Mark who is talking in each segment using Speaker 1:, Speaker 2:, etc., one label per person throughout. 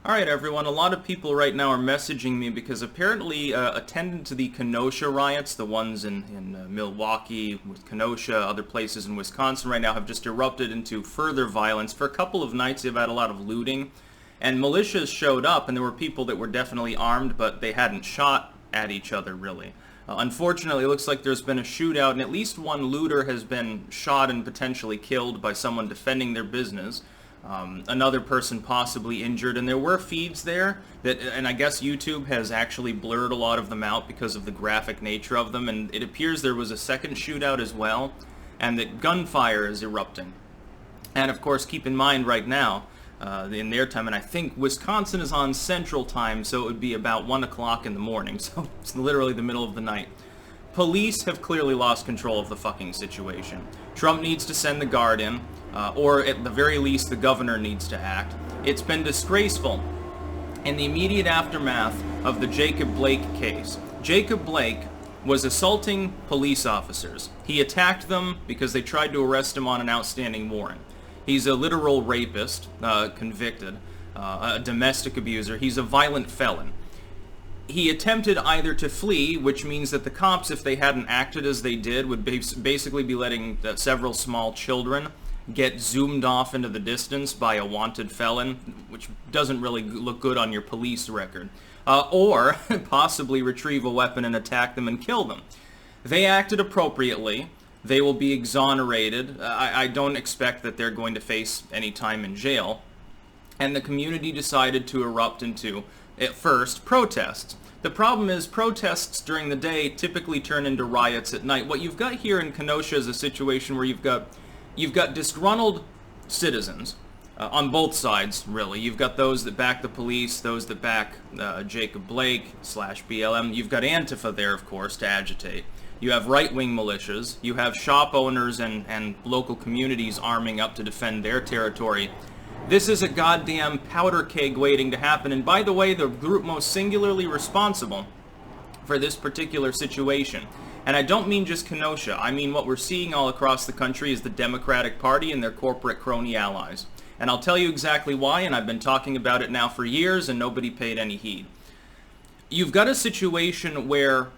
Speaker 1: Alright everyone, a lot of people right now are messaging me because apparently attendant to the Kenosha Riots, the ones in Milwaukee, with Kenosha, other places in Wisconsin right now have just erupted into further violence. For a couple of nights they've had a lot of looting, and militias showed up, and there were people that were definitely armed, but they hadn't shot at each other really. Unfortunately, it looks like there's been a shootout, and at least one looter has been shot and potentially killed by someone defending their business. Another person possibly injured, and there were feeds there that, and I guess YouTube has actually blurred a lot of them out because of the graphic nature of them, and it appears there was a second shootout as well, and that gunfire is erupting. And of course, keep in mind right now, in their time, and I think Wisconsin is on Central Time, so it would be about 1 o'clock in the morning, so it's literally the middle of the night. Police have clearly lost control of the fucking situation. Trump needs to send the guard in, or at the very least the governor needs to act. It's been disgraceful. In the immediate aftermath of the Jacob Blake case, Jacob Blake was assaulting police officers. He attacked them because they tried to arrest him on an outstanding warrant. He's a literal rapist, convicted, a domestic abuser. He's a violent felon. He attempted either to flee, which means that the cops, if they hadn't acted as they did, would basically be letting several small children get zoomed off into the distance by a wanted felon, which doesn't really look good on your police record, or possibly retrieve a weapon and attack them and kill them. They acted appropriately. They will be exonerated. I don't expect that they're going to face any time in jail. And the community decided to erupt into, at first, protests. The problem is protests during the day typically turn into riots at night. What you've got here in Kenosha is a situation where you've got disgruntled citizens on both sides, really. You've got those that back the police, those that back Jacob Blake / BLM. You've got Antifa there, of course, to agitate. You have right-wing militias. You have shop owners and local communities arming up to defend their territory. This is a goddamn powder keg waiting to happen. And by the way, the group most singularly responsible for this particular situation, and I don't mean just Kenosha, I mean what we're seeing all across the country is the Democratic Party and their corporate crony allies. And I'll tell you exactly why, and I've been talking about it now for years and nobody paid any heed. You've got a situation where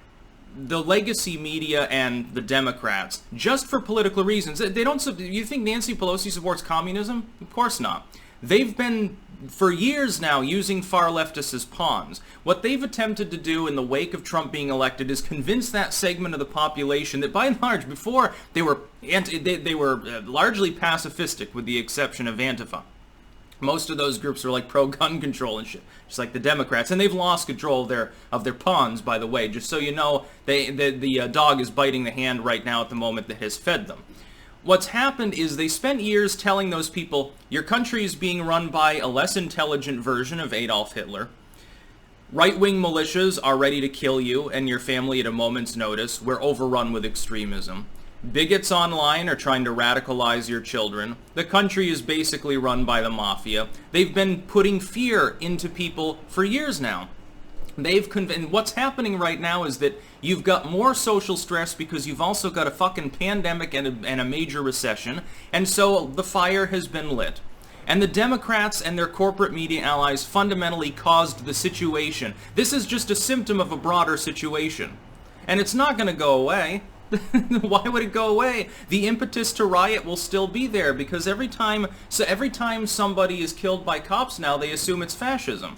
Speaker 1: the legacy media and the Democrats, just for political reasons, they don't. You think Nancy Pelosi supports communism? Of course not. They've been, for years now, using far leftists as pawns. What they've attempted to do in the wake of Trump being elected is convince that segment of the population that, by and large, before they were largely pacifistic, with the exception of Antifa. Most of those groups are like pro-gun control and shit, just like the Democrats, and they've lost control of their pawns, by the way. Just so you know, the dog is biting the hand right now at the moment that has fed them. What's happened is they spent years telling those people, your country is being run by a less intelligent version of Adolf Hitler. Right-wing militias are ready to kill you and your family at a moment's notice. We're overrun with extremism. Bigots online are trying to radicalize your children. The country is basically run by the mafia. They've been putting fear into people for years now. And what's happening right now is that you've got more social stress because you've also got a fucking pandemic and a major recession, and so the fire has been lit. And the Democrats and their corporate media allies fundamentally caused the situation. This is just a symptom of a broader situation. And it's not going to go away. Why would it go away? The impetus to riot will still be there because every time somebody is killed by cops now, they assume it's fascism.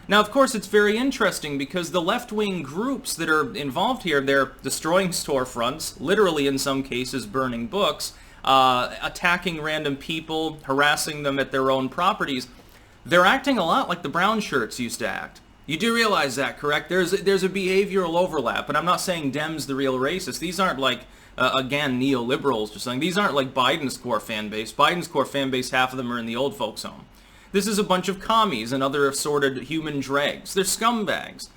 Speaker 1: Now, of course, it's very interesting because the left-wing groups that are involved here, they're destroying storefronts, literally in some cases burning books, attacking random people, harassing them at their own properties. They're acting a lot like the brown shirts used to act. You do realize that, correct? There's a behavioral overlap, and I'm not saying Dems the real racist. These aren't like, again, neoliberals or something. These aren't like Biden's core fan base. Biden's core fan base, half of them are in the old folks' home. This is a bunch of commies and other assorted human dregs. They're scumbags.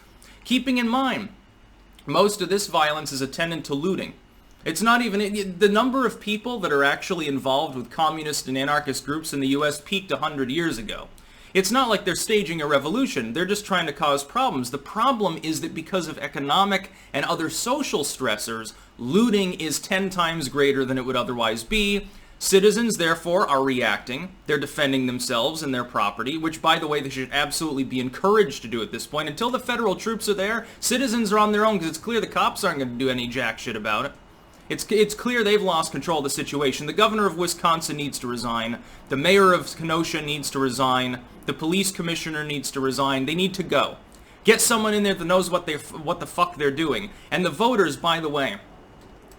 Speaker 1: Keeping in mind, most of this violence is attendant to looting. It's not even, the number of people that are actually involved with communist and anarchist groups in the U.S. peaked 100 years ago. It's not like they're staging a revolution. They're just trying to cause problems. The problem is that because of economic and other social stressors, looting is 10 times greater than it would otherwise be. Citizens, therefore, are reacting. They're defending themselves and their property, which, by the way, they should absolutely be encouraged to do at this point. Until the federal troops are there, citizens are on their own, because it's clear the cops aren't going to do any jack shit about it. It's clear they've lost control of the situation. The governor of Wisconsin needs to resign. The mayor of Kenosha needs to resign. The police commissioner needs to resign. They need to go. Get someone in there that knows what the fuck they're doing. And the voters, by the way,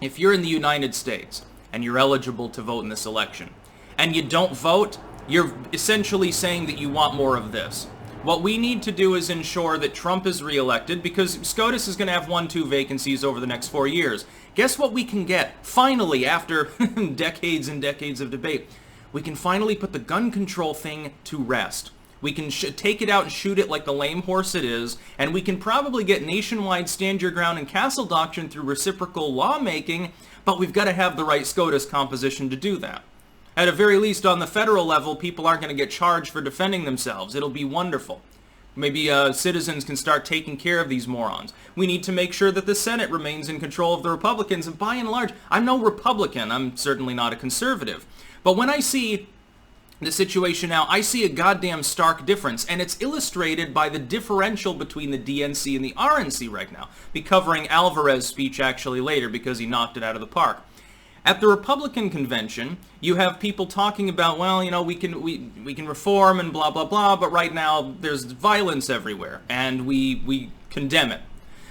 Speaker 1: if you're in the United States and you're eligible to vote in this election, and you don't vote, you're essentially saying that you want more of this. What we need to do is ensure that Trump is reelected, because SCOTUS is going to have 1-2 vacancies over the next 4 years. Guess what we can get? Finally, after decades and decades of debate, we can finally put the gun control thing to rest. We can take it out and shoot it like the lame horse it is, and we can probably get nationwide stand your ground and castle doctrine through reciprocal lawmaking, but we've got to have the right SCOTUS composition to do that. At the very least, on the federal level, people aren't going to get charged for defending themselves. It'll be wonderful. Maybe citizens can start taking care of these morons. We need to make sure that the Senate remains in control of the Republicans, and by and large, I'm no Republican. I'm certainly not a conservative. But when I see the situation now, I see a goddamn stark difference, and it's illustrated by the differential between the DNC and the RNC right now. Be covering Alvarez's speech actually later, because he knocked it out of the park. At the Republican convention, you have people talking about, well, you know, we can reform and blah, blah, blah, but right now there's violence everywhere, and we condemn it.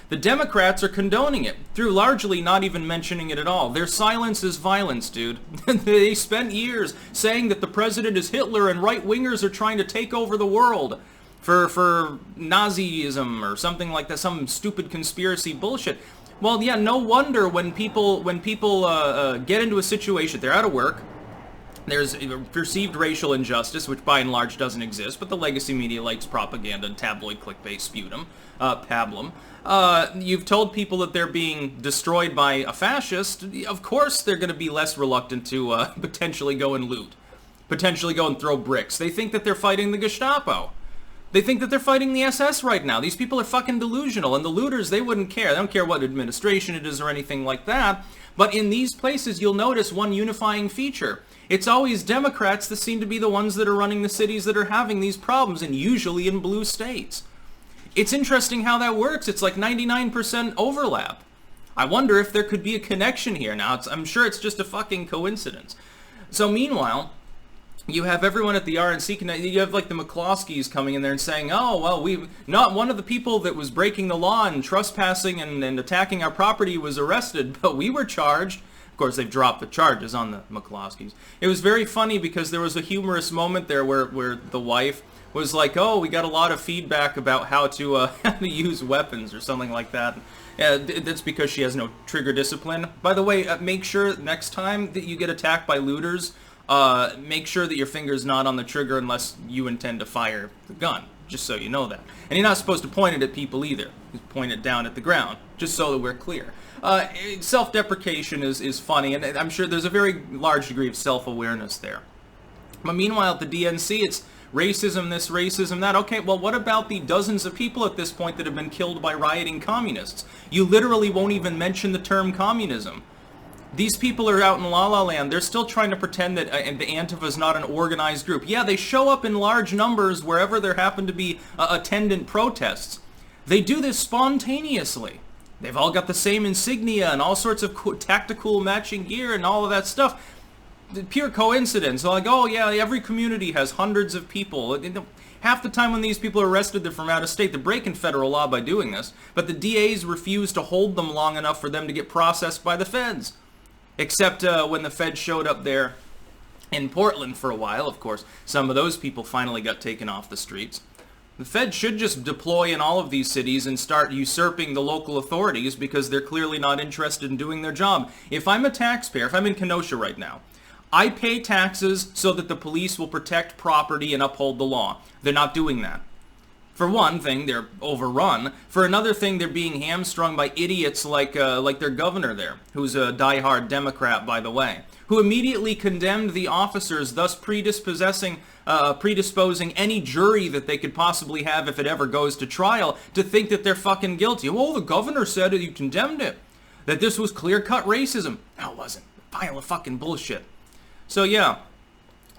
Speaker 1: The Democrats are condoning it, through largely not even mentioning it at all. Their silence is violence, dude. They spent years saying that the president is Hitler and right-wingers are trying to take over the world for Nazism or something like that, some stupid conspiracy bullshit. Well, yeah, no wonder when people get into a situation, they're out of work, there's perceived racial injustice, which by and large doesn't exist, but the legacy media likes propaganda and tabloid clickbait sputum, pablum. You've told people that they're being destroyed by a fascist. Of course they're going to be less reluctant to potentially go and loot, potentially go and throw bricks. They think that they're fighting the Gestapo. They think that they're fighting the SS right now. These people are fucking delusional, and the looters, they wouldn't care. They don't care what administration it is or anything like that. But in these places, you'll notice one unifying feature. It's always Democrats that seem to be the ones that are running the cities that are having these problems, and usually in blue states. It's interesting how that works. It's like 99% overlap. I wonder if there could be a connection here. Now, I'm sure it's just a fucking coincidence. So meanwhile, you have everyone at the RNC, you have like the McCloskeys coming in there and saying, oh, well, not one of the people that was breaking the law and trespassing and attacking our property was arrested, but we were charged. Of course, they've dropped the charges on the McCloskeys. It was very funny because there was a humorous moment there where the wife was like, oh, we got a lot of feedback about how to use weapons or something like that. That's because she has no trigger discipline. By the way, make sure next time that you get attacked by looters, make sure that your finger's not on the trigger unless you intend to fire the gun, just so you know that. And you're not supposed to point it at people either. You point it down at the ground, just so that we're clear. Self-deprecation is funny, and I'm sure there's a very large degree of self-awareness there. But meanwhile, at the DNC, it's racism this, racism that. Okay, well, what about the dozens of people at this point that have been killed by rioting communists? You literally won't even mention the term communism. These people are out in La La Land. They're still trying to pretend that the Antifa is not an organized group. Yeah, they show up in large numbers wherever there happen to be attendant protests. They do this spontaneously. They've all got the same insignia and all sorts of tactical matching gear and all of that stuff. Pure coincidence. Like, oh yeah, every community has hundreds of people. Half the time when these people are arrested, they're from out of state. They're breaking federal law by doing this. But the DAs refuse to hold them long enough for them to get processed by the feds. Except when the feds showed up there in Portland for a while, of course, some of those people finally got taken off the streets. The feds should just deploy in all of these cities and start usurping the local authorities because they're clearly not interested in doing their job. If I'm a taxpayer, if I'm in Kenosha right now, I pay taxes so that the police will protect property and uphold the law. They're not doing that. For one thing, they're overrun. For another thing, they're being hamstrung by idiots like their governor there, who's a diehard Democrat, by the way, who immediately condemned the officers, thus predisposing any jury that they could possibly have if it ever goes to trial to think that they're fucking guilty. Well, the governor said that you condemned it, that this was clear-cut racism. No, it wasn't. A pile of fucking bullshit. So yeah,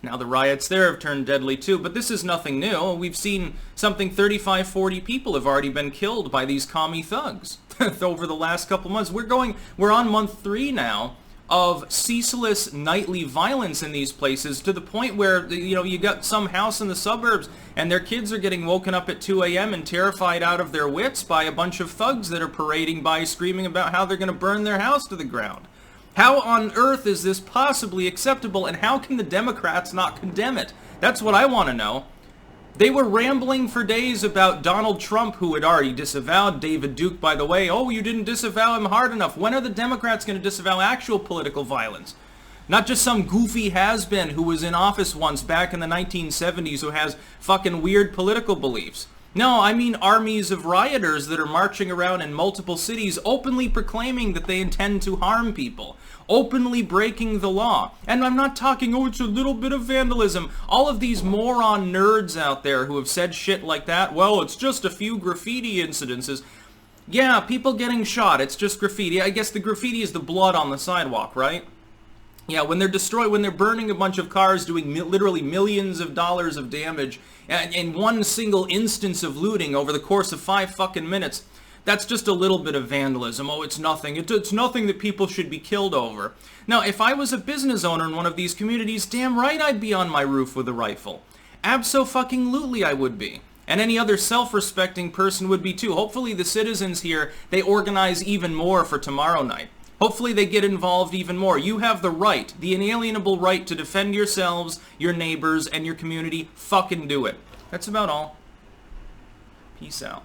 Speaker 1: now the riots there have turned deadly too, but this is nothing new. We've seen something 35, 40 people have already been killed by these commie thugs over the last couple months. We're on month 3 now of ceaseless nightly violence in these places, to the point where, you know, you got some house in the suburbs and their kids are getting woken up at 2 a.m. and terrified out of their wits by a bunch of thugs that are parading by screaming about how they're going to burn their house to the ground. How on earth is this possibly acceptable, and how can the Democrats not condemn it? That's what I want to know. They were rambling for days about Donald Trump, who had already disavowed David Duke, by the way. Oh, you didn't disavow him hard enough. When are the Democrats going to disavow actual political violence? Not just some goofy has-been who was in office once back in the 1970s who has fucking weird political beliefs. No, I mean armies of rioters that are marching around in multiple cities openly proclaiming that they intend to harm people, openly breaking the law. And I'm not talking, oh, it's a little bit of vandalism. All of these moron nerds out there who have said shit like that, well, it's just a few graffiti incidences. Yeah, people getting shot, it's just graffiti. I guess the graffiti is the blood on the sidewalk, right? Yeah, when they're burning a bunch of cars, doing literally millions of dollars of damage in one single instance of looting over the course of 5 fucking minutes, that's just a little bit of vandalism. Oh, it's nothing. It's nothing that people should be killed over. Now, if I was a business owner in one of these communities, damn right I'd be on my roof with a rifle. Abso-fucking-lutely I would be. And any other self-respecting person would be too. Hopefully the citizens here, they organize even more for tomorrow night. Hopefully they get involved even more. You have the right, the inalienable right to defend yourselves, your neighbors, and your community. Fucking do it. That's about all. Peace out.